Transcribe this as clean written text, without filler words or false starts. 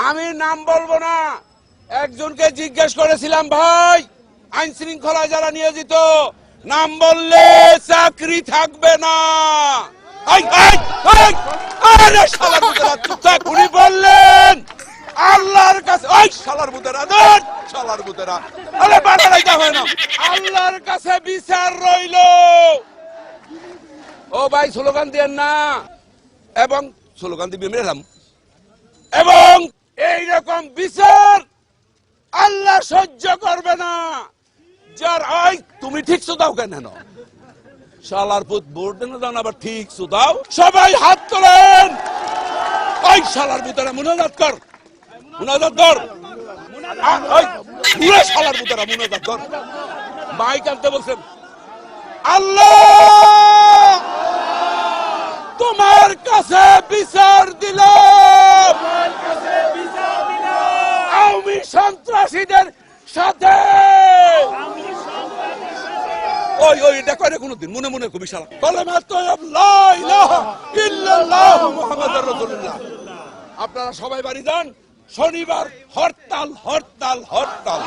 আমি নাম বলবো না, একজনকে জিজ্ঞেস করেছিলাম, ভাই আইন শৃঙ্খলায় যারা নিয়োজিত নাম বললে চাকরি থাকবে না। উনি বললেন আল্লাহর কাছে, শালার বুতেরা শালার বুতেরা, হয় না, আল্লাহর কাছে বিচার রইল। ও ভাই স্লোগান দিয়েন না, এবং স্লোগান দিবি মেলাম, এবং এইরকম বিচার আল্লাহ সহ্য করবে না। যার তুমি ঠিক দাও কেন শালার পুত ভোট দেন দাও আবার ঠিক দাও। সবাই হাত তোলেন। ওই শালার পুতেরা মুনাজাত কর, মুনাজাত কর, শালার পুতেরা মুনাজাত কর। মাইক আনতে বলছেন। আল্লাহ তোমার কাছে বিচার দিলাম, আওয়ামী সন্ত্রাসীদের সাথে। ওই ওই এটা করে কোনদিন মনে মনে কবি শালা কালেমা তাইয়্যিব লা ইলাহা ইল্লাল্লাহু মুহাম্মাদুর রাসূলুল্লাহ। আপনারা সবাই বাড়ি যান, শনিবার হরতাল হরতাল হরতাল।